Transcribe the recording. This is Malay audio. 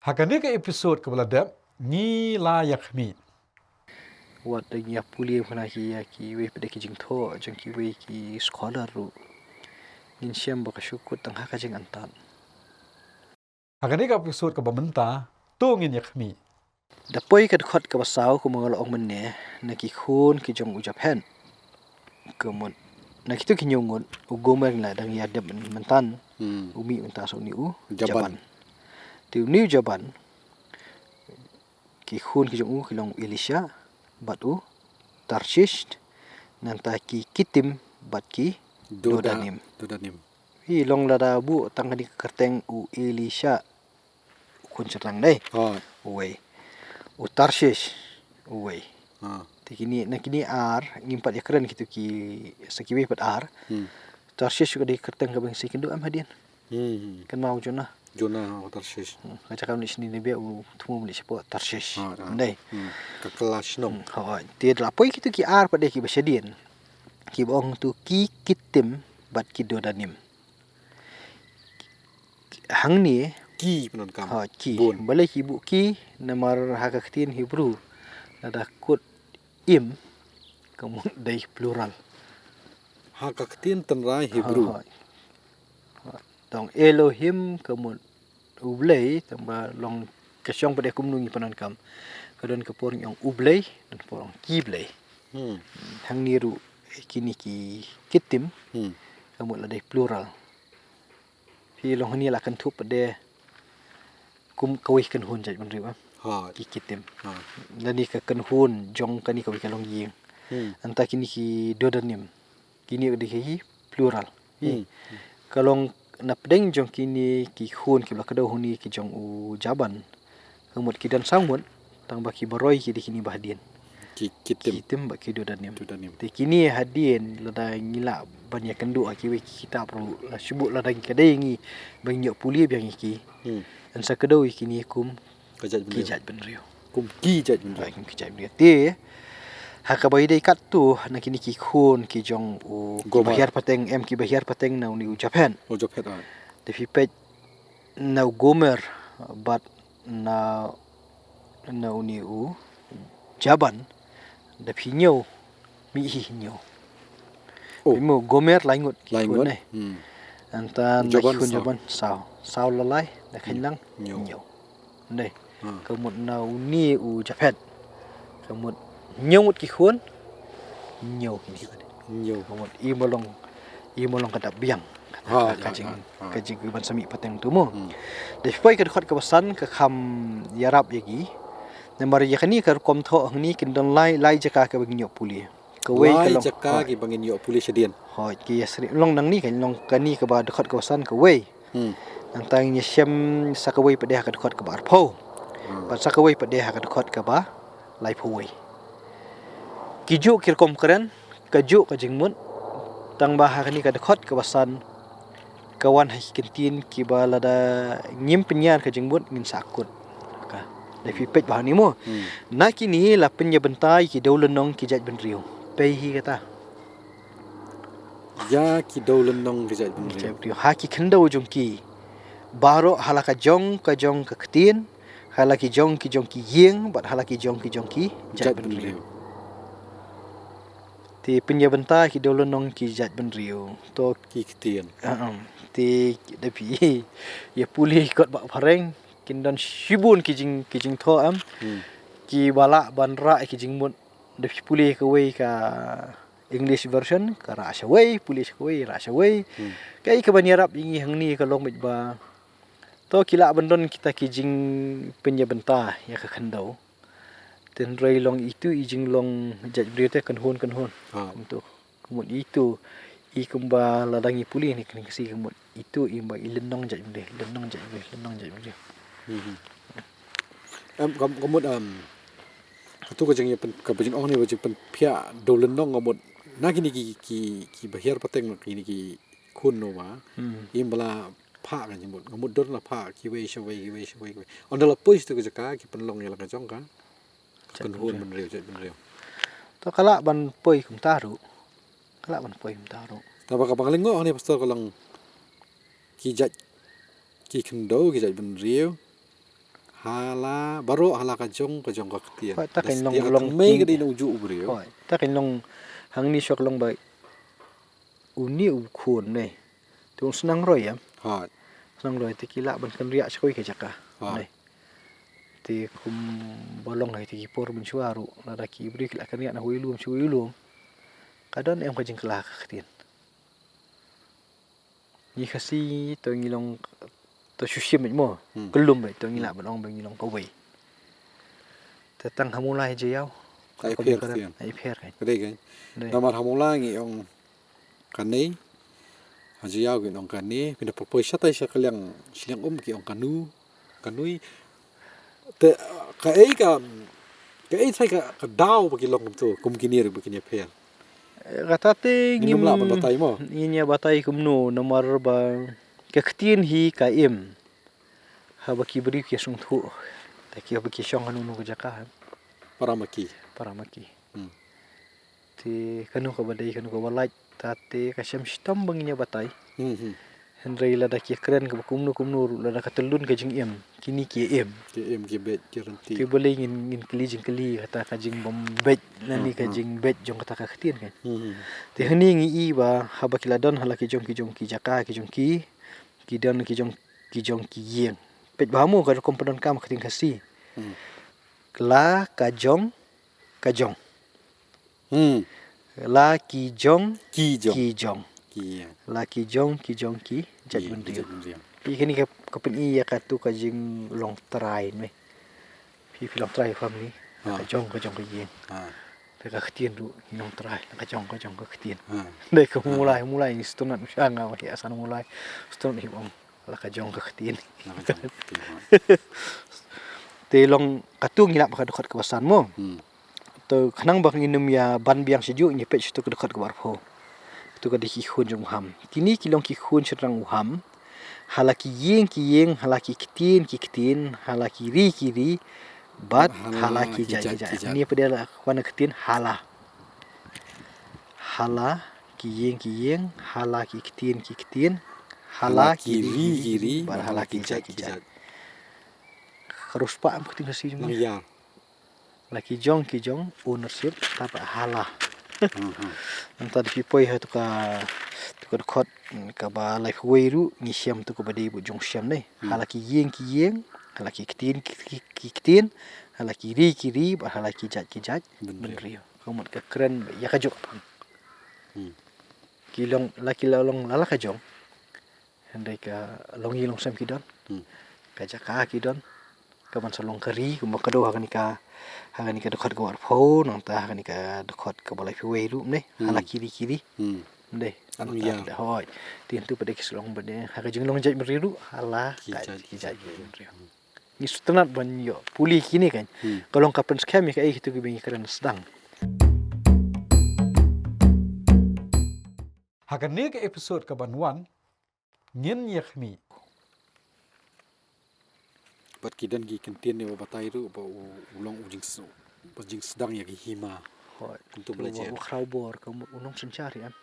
Hakane ke episode ke beladap ni layak mi. Wat ya puli mana ki we pada ki jing tho jang ki we ki scholar ru nin siam ba syukut tang haka jing antan Hakane ke episode ke bamenta tu ngin yak mi. da poi ka khot ka basaw ku mangol ong menne na ki khun ki jong ujap hen kemun na kitu ki nyungun u gomer la dang ya deb mentan umi menta so ni u jaban ti ni jaban ki khun ki jong u ki long Elisha bat u Tarshish nanta ki kitim bat ki Dodanim. Hi long lada bu tang di kerteng u Elisha kun cerang dai. Uwe. U Tarshish uwe. Tikini nakini ar ngimpat ya keren gitu ki sakiwe pat ar. Tarshish juga di kerteng ka bang sikindu am hadian. Kan mau Jonah Tarshish. Ngaca kam ni sini ni bia u tumu ni sipo Tarshish. Dai. Ka kelas nom. Ha ti lapoi gitu ki ar pada ki basadian. Ki bong tu ki kitim bat ki Dodanim. Hang ni Ki penon kam. ki balai ki bu ki namar haka ketin Hebrew ada kut im kamu dai plural Haka ketin tenrai Hebrew. Tong Elohim kamu ublay tambah long kesyong pada kumnungi panan kam kadon kapor yang ublay dan porong kiblay. Hang niru kini ki kitim kamu ladai plural. Hi long ni lakan tu pada kum kawih kan hun jaj man riwa. Ki kitim. Lani ka kan hun jong kani kawih kalong ying. Anta kini ki Dodanim. Kini adi ki plural. Kalong napdeng jong kini ki hun ki blakado huni ki jong u jaban. Kamut ki dan sangmut tang baki baroi ki di kini bahadian. Ki kitim baki Dodanim. Ti kini hadien lada ngila banyak kendu aki we kita perlu syubuk lada kadai ngi banyak puli biang iki. Dan sakadau kini kum kijat benrio. Kum kijat benrio. Kum kijat benrio. Ti hakabai dai kat tu na kini ki khun ki jong u bahiar pateng em ki bahiar pateng na uni u Japan. Japan. Tapi pet na gomer bat na uni u jaban da pinyo mi hi nyo. Mo gomer laingut ki khun ne. Antan jaban sao lalai da khinlang nyo. Đây có một nào ni u Japan có một nhiều một cái khuôn nhiều có một imolong kada biang kajing ke bansami pateng tu mo de foi ka khot ka basan ka kham yarab yagi namar yakani ka kom tho ni kin don lai jaka ka bangin yo puli ka we ka long jaka ki bangin yo puli sedian hoi ki yasri long nang ni kan long kani ka ba de khot ka basan ka we Antang ni siam sakawai pada hak dekat ke bar pau. Pas sakawai pada hak dekat ke ba lai pawai. Kiju kirkom keren kaju ka jingmun tang ba hak ni ka dekat ke basan kawan hai kentin ki ba lada ngim penyan ka jingmun ngin sakut. Ka dai pipet bah ni mo. Na kini la penya bentai ki daulenong ki jaj benriu. Pei hi kata. Ya ki daulenong ki jaj benriu. Ha ki kendau jong ki baro halaka jong ka ketin halaki jong ki ying bat halaki jong ki jat benriu ti penya benta ki dolonong ki jat benriu to ki ketin ti depi ya puli kot bak pareng kindon shibun ki jing tho am ki bala banra ki jing mut depi puli ka we ka English version ka rasha we puli ka we rasha we kai ka banyarap ingi hangni ka long mit ba to kila bandon kita kijing penya benta ya ka khandau ten rei long itu ijing long jaj brite kan hon untuk kemudian itu i kumba ladangi puli ni kan kasi kemudian itu imba ilenong jaj brite lenong jaj brite kemudian tu ka jeng ka bajin ong ni bajin pen pia dolenong ngamut na kini ki bahir pateng kini ki kun no ma imbala pha kan jemut ngamut don la pha ki we shawai ondala pois tu ka jaka ki penlong ya la ka jong ka kan hun benriu jaj benriu to kala ban poi kum taru ta ba ka bangalingo ni pastor kalang ki jaj ki khendo ki jaj benriu hala baru hala kajong ka ketian Hoi, takin long dia long mei king- ke dinu uju brio Hoi, takin long hang ni syok long bai uni u khun nei tu senang roy ya ha senang roy ti kila ban kan riak skoi ke jaka Ha. nei ti kum bolong hai ti por bun suaru nada ki bri kila kan riak na hui lum chui lum kadon em ka jing kala ka tin ni khasi to ngilong to shushim mo kelum bai to ngila ban ong bai ngilong ko bai tetang hamulai je yau Ai Ko pher bi tian. ai pher kan cái cái Đây. nomor hamula ngi ong kani haji yau gi ong kani pinda popoi satai sakaliang silang ki ong kanui te ka ei sai ka dau bagi long tu kum kini ri bagi pher Ratate ngim la ban batai mo Inya batai kumno nomor ba kaktin hi ka im. Haba ki beri ki sung thu. Ta ki haba ki syong anu nu jaka para maki para maki. Hmm. Ti kanu ka badai kanu ka walai tate ka syam stam banginya batai. hmm Hendrai lada ki keren ka kumno lada ka telun ka jing im. Kini ki im. ki em ki bet garanti Ti boleh ngin keli jing keli kata ka jing bom bet nani ka jing bet jong kata ka ktin kan. Ti hani ngi i ba haba kiladon hala ki jong ki jaka ki jong ki don ki jong ki yeng pet ba mu ka komponen kam kting kasi la ka jong la ki jong ki jong ki jong ki la ki jong ki jat Ki, bun rio jat pi kini ka pen i ya ka tu ka jing long trai me pi long trai fam ni Ha. ka jong ki yeng ha ka khtien du long trai ka jong ka khtien ha dai ka mulai ni stunat syanga wa ya san mulai stunat hi bom la ka jong ka khtien nak jong ki te long katung hilap ka dekat ke basan mo hmm to khanang bak nginum ya ban biang sejuk ni pech tu ke dekat ke barpho tu ka diki khun jong ham kini kilong ki khun serang uham halaki yeng halaki kitin halaki ri bat halaki jaj ni pada wana kitin hala ki yeng halaki kitin hala kiri bar halaki jaj harus pak am kitin si nang jong ya laki jong ki jong ownership tapa hala anta di poi ha tu ka dekat ka ba life way ru ni siam tu ka ba dei bu jong siam nei halaki yeng halaki kitin halaki kiri ba halaki jaj ben rio komot ka keren ya ka jok kilong laki long lala ka jong handai ka long yilong sam kidon ka jaka kidon ka man salong kari kuma ka do ha ka dekat ka war pho nang ta ha ka dekat ka balai way ru ne halaki kiri deh Anong ya? Hoi tin tu pada kislong bade ha ka jing long jaj beriru hala Ki ka jaj, jaj beriru ni sutenat ban yo puli kini kan kalau kapan scam ka itu ke bingi keren sedang hagan ne ke episode ka banwan ngin yakhmi bat kidan gi kentien ne batai ru ba ulong ujing sedang ya gi hima hoi untuk belajar crowbor kamu unong sencari an